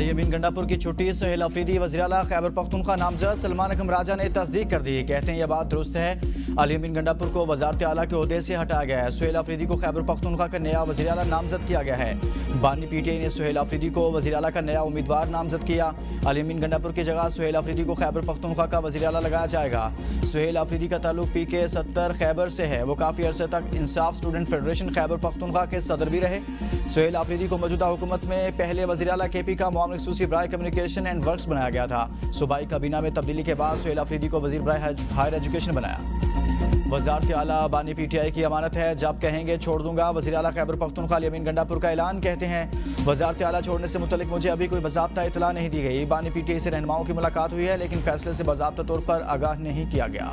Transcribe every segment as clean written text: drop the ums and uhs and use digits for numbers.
अल-यमीन गंडापुर की छुट्टी। सुहेल अफरीदी वज़ीर-ए-आला खैबर पख्तूनख्वा नामजद सलमान अकरम राजा ने तस्दीक कर दी। कहते हैं यह बात दुरुस्त है। अल-यमीन गंडापुर को वज़ारत आला के ओहदे से हटाया गया है। सुहेल अफरीदी को खैबर पख्तूनख्वा का नया वज़ीर-ए-आला नामजद किया गया है। बानी पीटीआई ने सुहेल अफरीदी को वज़ीर-ए-आला का नया उम्मीदवार नामजद किया। अल-यमीन गंडापुर की जगह सुहेल अफरीदी को खैबर पख्तूनख्वा का वज़ीर-ए-आला लगाया जाएगा। सुहेल अफरीदी का ताल्लुक PK-70 खैबर से है। वो काफ़ी अरसे तक इंसाफ स्टूडेंट फेडरेशन खैबर पख्तूनख्वा के सदर भी रहे। सुहेल अफरीदी को मौजूदा हुकूमत में पहले वज़ीर-ए-आला KP का मामला खसूसी बराए कम्युनिकेशन एंड वर्क्स बनाया गया था। सूबाई काबीना में तब्दीली के बाद सुहेल अफरीदी को वज़ीर बराए हायर एजुकेशन बनाया। वज़ारत आला बानी PTI की अमानत है, जब कहेंगे छोड़ दूंगा। वज़ीर-ए-आला खैबर पख्तूनख्वा अल-यमीन गंडापुर का ऐलान। कहते हैं वज़ारत आला छोड़ने से मुतल्लिक मुझे अभी कोई बाज़ाब्ता इतला नहीं दी गई। बानी PTI से रहनुमाओं की मुलाकात हुई है, लेकिन फैसले से बाज़ाब्ता तौर पर आगाह नहीं किया गया।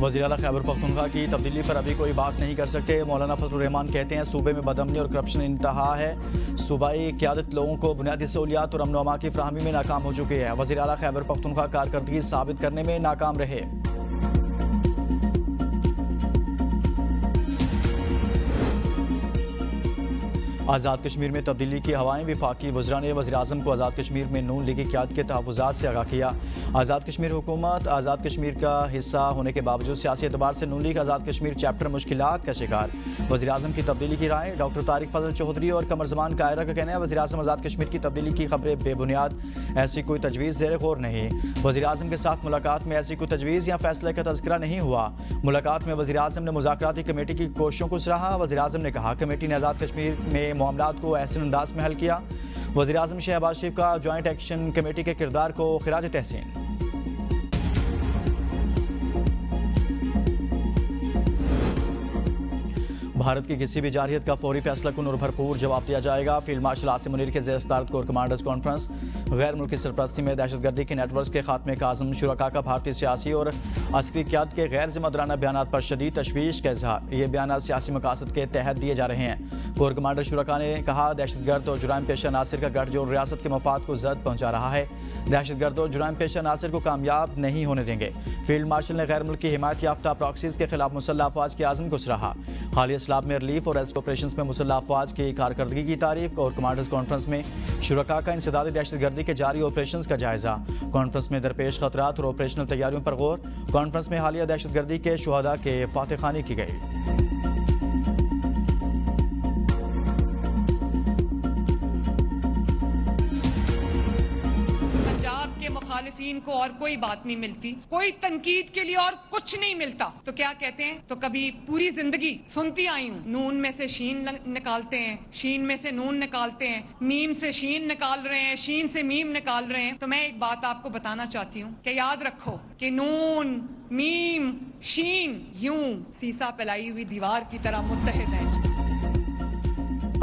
वज़ीर-ए-आला खैबर पख्तूनख्वा की तब्दीली पर अभी कोई बात नहीं कर सकते। मौलाना फजलुर रहमान कहते हैं सूबे में बदअमनी और करप्शन इंतहा है। सूबाई क़यादत लोगों को बुनियादी सहूलियात और अमन-ओ-अमान की फ्राहमी में नाकाम हो चुकी है। वज़ीर-ए-आला खैबर पख्तूनख्वा कारकर्दगी साबित करने में नाकाम रहे। आज़ाद कश्मीर में तब्दीली की हवाएं। वफाकी वज़रा ने वज़ीर-ए-आज़म को आज़ाद कश्मीर में नून लीगी क़यादत के तहफ़्फ़ुज़ात से आगाह किया। आज़ाद कश्मीर हुकूमत आज़ाद कश्मीर का हिस्सा होने के बावजूद सियासी एतबार से नून लीग आज़ाद कश्मीर चैप्टर मुश्किलात का शिकार। वज़ीर-ए-आज़म की तब्दीली की राय। डॉक्टर तारिक फजल चौधरी और कमर ज़मान कायरा का कहना है वज़ीर-ए-आज़म आज़ाद कश्मीर की तब्दीली की खबरें बेबुनियाद, ऐसी कोई तजवीज़ ज़ेर गौर नहीं। वज़ीर-ए-आज़म के साथ मुलाकात में ऐसी कोई तजवीज़ या फैसले का तज़किरा नहीं हुआ। मुलाकात में वज़ीर-ए-आज़म ने मुज़ाकराती कमेटी की कोशिशों को सराहा। वज़ीर-ए-आज़म ने कहा कमेटी ने आज़ाद कश्मीर में मामलात को ऐसे अंदाज में हल किया। वज़ीर-ए-आज़म शहबाज शरीफ का जॉइंट एक्शन कमेटी के किरदार को खिराज तहसीन। भारत की किसी भी जारहियत का फौरी फैसला कुन और भरपूर जवाब दिया जाएगा। फील्ड मार्शल आसिम मुनीर के ज़ेर सदारत कोर कमांडर्स कॉन्फ्रेंस। गैर मुल्की सरपरस्ती में दहशतगर्दी के नेटवर्क के खात्मे का आज़म। शुरका का भारतीय सियासी और अस्करी क़यादत के गैर ज़िम्मेदाराना बयानात पर शदीद तशवीश का इज़हार। ये बयानात सियासी मकासद के तहत दिए जा रहे हैं। कोर कमांडर शुरका ने कहा दहशतगर्द और जुराइम पेशा नासिर का गठजोड़ रियासत के मफाद को जद पहुँचा रहा है। दहशतगर्द और जुराइम पेशा नासिर को कामयाब नहीं होने देंगे। फील्ड मार्शल ने गैर मुल्की हिमायत याफ्ता प्रॉक्सीज़ के खिलाफ मुसल्लह अफवाज के आज़म को सराहा। हालिया इस्लाम में रिलीफ और रेस्क्यू ऑपरेशंस में मुसल्लह अफवाज की कारकर्दगी की तारीफ। और कमांडर्स कॉन्फ्रेंस में शुरका का इंसदादी दहशतगर्दी के जारी ऑपरेशंस का जायजा। कॉन्फ्रेंस में दरपेश खतरात और ऑपरेशनल तैयारियों पर गौर। कॉन्फ्रेंस में हालिया दहशतगर्दी के शुहदा के फातहखानी की गई। मुखालिफिन को और कोई बात नहीं मिलती, कोई तनकीद के लिए और कुछ नहीं मिलता, तो क्या कहते हैं, तो कभी पूरी जिंदगी सुनती आई हूँ नून में से शीन निकालते हैं, शीन में से नून निकालते हैं, मीम से शीन निकाल रहे हैं, शीन से मीम निकाल रहे हैं। तो मैं एक बात आपको बताना चाहती हूँ कि याद रखो कि नून, मीम, शीन यूं सीसा पिलाई हुई दीवार की तरह मुत्तहिद है।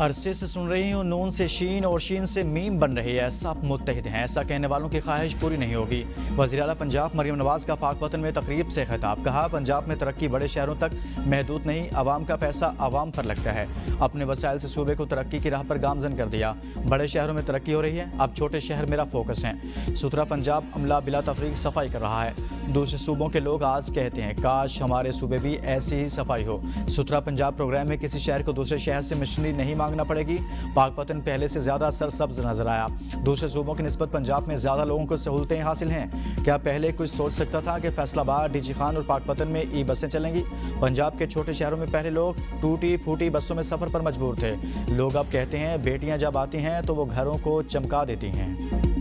अरसे से सुन रही हूँ नून से शीन और शीन से मीम बन रही है, सब मुत्तहिद हैं। ऐसा कहने वालों की ख्वाहिश पूरी नहीं होगी। वज़ीर-ए-आला पंजाब मरियम नवाज का पाकपतन में तकरीब से खिताब। कहा पंजाब में तरक्की बड़े शहरों तक महदूद नहीं, आवाम का पैसा आवाम पर लगता है। अपने वसाइल से सूबे को तरक्की की राह पर गामजन कर दिया। बड़े शहरों में तरक्की हो रही है, अब छोटे शहर मेरा फोकस है। सुथरा पंजाब अमला बिला तफरीक सफाई कर रहा है। दूसरे सूबों के लोग आज कहते हैं काश हमारे सूबे भी ऐसी ही सफाई हो। सुथरा पंजाब प्रोग्राम में किसी शहर को दूसरे शहर से मशीनरी नहीं मांगना पड़ेगी। पाकपतन पहले से ज्यादा सरसब्ज नजर आया। दूसरे सूबों की निस्बत पंजाब में ज्यादा लोगों को सहूलतें हासिल हैं। क्या पहले कुछ सोच सकता था कि फैसलाबाद, डीजी खान और पाकपतन में ई बसें चलेंगी? पंजाब के छोटे शहरों में पहले लोग टूटी फूटी बसों में सफर पर मजबूर थे। लोग अब कहते हैं बेटियां जब आती हैं तो वो घरों को चमका देती हैं।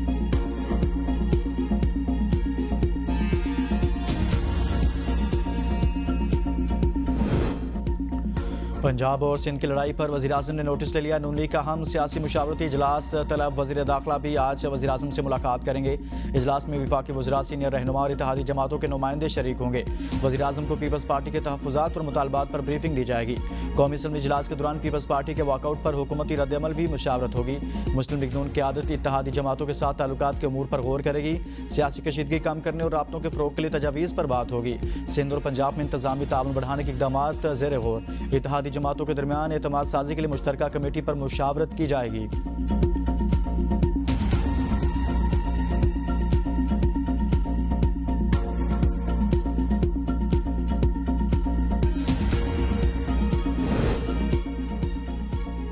पंजाब और सिंध की लड़ाई पर वज़ीर-ए-आज़म ने नोटिस ले लिया। नून लीग का हम सियासी मुशावरती इजलास तलब वज़ीर दाखिला भी आज वज़ीर-ए-आज़म से मुलाकात करेंगे। इजलास में वफाकी वज़रा, सीनियर रहनुमा और इत्तेहादी जमातों के नुमाइंदे शरीक होंगे। वज़ीर-ए-आज़म को पीपल्स पार्टी के तहफ़्फ़ुज़ात और मुतालबात पर ब्रीफिंग दी जाएगी। कौमी असम्बली इजलास के दौरान पीपल्स पार्टी के वॉकआउट पर हुकूमती रद्दअमल भी मुशावरत होगी। मुस्लिम लीग नून क़यादत इत्तेहादी जमातों के साथ ताल्लुकात के अमूर पर गौर करेगी। सियासी कशीदगी कम करने और राब्तों के फ़रोग़ के लिए तजावीज़ पर बात होगी। सिंध और पंजाब में इंतज़ामी ताउन बढ़ाने के इक़दामात ज़ेर गौर। इत्तेहादी जमातों के दरमियान एतमाद साजी के लिए मुश्तरका कमेटी पर मुशावरत की जाएगी।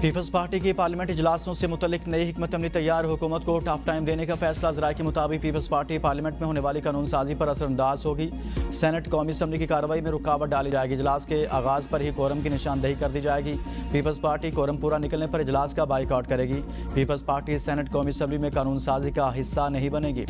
पीपल्स पार्टी की पार्लियामेंट इजलासों से मुतल्लिक नई हिकमत अमली तैयार, हुकूमत को टफ टाइम देने का फैसला। ज़राए के मुताबिक पीपल्स पार्टी पार्लियामेंट में होने वाली कानून साजी पर असरअंदाज होगी। सेनेट कौमी असम्बली की कार्रवाई में रुकावट डाली जाएगी। इजलास के आगाज़ पर ही कोरम की निशानदेही कर दी जाएगी। पीपल्स पार्टी कोरम पूरा निकलने पर इजलास का बाइकआउट करेगी। पीपल्स पार्टी सेनेट कौमी असम्बली में कानून साजी का हिस्सा नहीं बनेगी।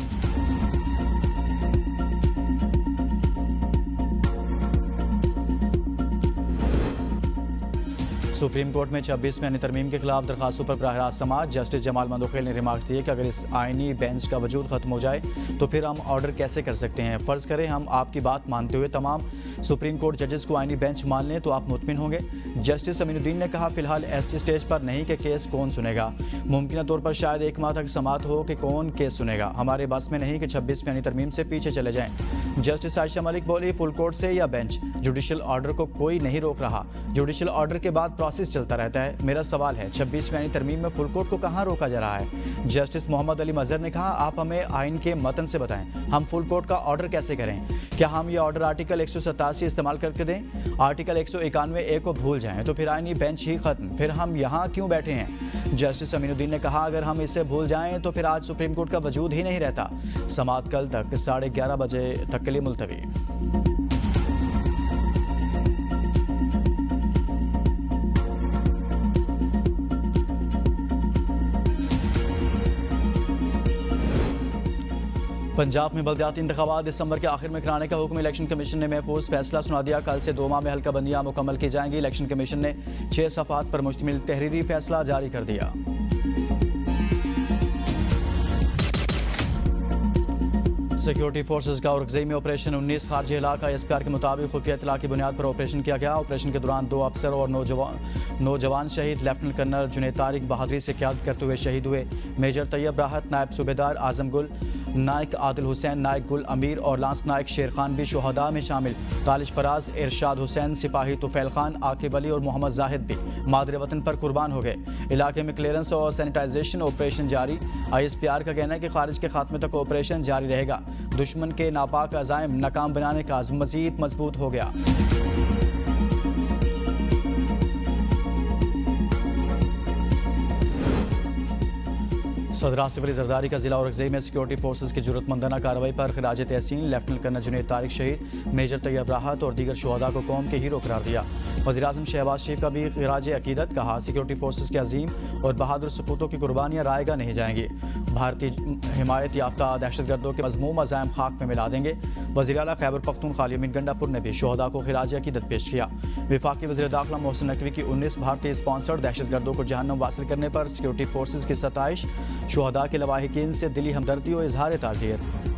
सुप्रीम कोर्ट में 26 में तरमीम के खिलाफ दरखास्तों पर बराह रास्त समाअत। जस्टिस जमाल मंदोखेल ने रिमार्क्स दिए कि अगर इस आईनी बेंच का वजूद खत्म हो जाए तो फिर हम ऑर्डर कैसे कर सकते हैं। फ़र्ज़ करें हम आपकी बात मानते हुए तमाम सुप्रीम कोर्ट जजेस को आईनी बेंच मान लें तो आप मुतमिन होंगे। जस्टिस अमीनुद्दीन ने कहा, फिलहाल ऐसी स्टेज पर नहीं कि केस कौन सुनेगा। मुमकिन तौर पर शायद 1 माह तक समाअत हो कि कौन केस सुनेगा। हमारे बस में नहीं कि 26 तरमीम से पीछे चले जाएं। जस्टिस आयशा मलिक बोली, फुल कोर्ट से या बेंच, जुडिशल ऑर्डर को कोई नहीं रोक रहा। जुडिशल ऑर्डर के बाद प्रोसेस चलता रहता है। मेरा सवाल है, 26 तरमीम में फुल कोर्ट को कहां रोका जा रहा है। जस्टिस मोहम्मद अली मजहर ने कहा, आप हमें आइन के मतन से बताएं, हम फुल कोर्ट का ऑर्डर कैसे करें। क्या हम ये ऑर्डर आर्टिकल 187 इस्तेमाल करके दें। आर्टिकल 191A को भूल जाएं तो फिर आइनी बेंच ही खत्म, फिर हम यहाँ क्यों बैठे हैं। जस्टिस अमीनुद्दीन ने कहा, अगर हम इसे भूल जाएं तो फिर आज सुप्रीम कोर्ट का वजूद ही नहीं रहता। समाअत कल तक 11:30 बजे तक के लिए मुलतवी। पंजाब में बल्दियाती इंतखाबात दिसंबर के आखिर में कराने का हुक्म इलेक्शन कमीशन ने महफूज फैसला सुना दिया। कल से 2 माह में हल्का बंदियां मुकम्मल की जाएंगी। इलेक्शन कमीशन ने 6 सफ़ात पर मुश्तमिल तहरीरी फैसला जारी कर दिया। सिक्योरिटी फोर्सेज का औरंगज़ेब में ऑपरेशन 19 खारजी इलाका। SPR के मुताबिक खुफिया इत्तला की बुनियाद पर ऑपरेशन किया गया। ऑपरेशन के दौरान 2 अफसर और नौजवान शहीद। लेफ्टिनेंट कर्नल जुनैद तारिक बहादुरी से क़यादत करते हुए शहीद हुए। मेजर तैयब राहत, नायब सूबेदार आजम गुल, नायक आदिल हुसैन, नायक गुल अमीर और लांस नायक शेर खान भी शुहदा में शामिल। तालिश फराज, इरशाद हुसैन, सिपाही तुफैल खान, आकिब अली और मोहम्मद जाहिद भी मादरे वतन पर कुर्बान हो गए। इलाके में क्लियरेंस और सैनिटाइजेशन ऑपरेशन जारी। ISPR का कहना है कि खारिज के खात्मे तक ऑपरेशन जारी रहेगा। दुश्मन के नापाक अज़ाइम नाकाम बनाने का अज़्म मज़ीद मजबूत हो गया। सदर सिविल जरदारी का जिला औरंगज़ेब में सिक्योरिटी फोर्सेज की जरूरतमंदाना कार्रवाई पर खिराज तहसीन। लेफ्टिनेंट कर्नल जुनैद तारिक शहीद, मेजर तैयब राहत और दीगर शुहदा को कौम के हीरो करार दिया। वज़ीर-ए-आज़म शहबाज शरीफ का भी खिराज अकीदत। कहा, सिक्योरिटी फोर्सेज के अजीम और बहादुर सपूतों की कुर्बानियाँ रायगा नहीं जाएंगी। भारतीय हिमायत याफ्ता दहशतगर्दों के मज़मूम अज़ाइम खाक में मिला देंगे। वज़ीर आला खैबर पख्तूनख्वा अली गंडापुर ने भी शुहदा को खिराज अकीदत पेश किया। वफाकी वज़ीर दाखिला मोहसिन नकवी की 19 भारतीय स्पॉन्सर्ड दहशतगर्दों को जहन्नम वासिल करने पर सिक्योरिटी फोर्सेज की सताइश। शुहदा के लवाहिकीन से दिली हमदर्दी और इजहार ताज़ियत।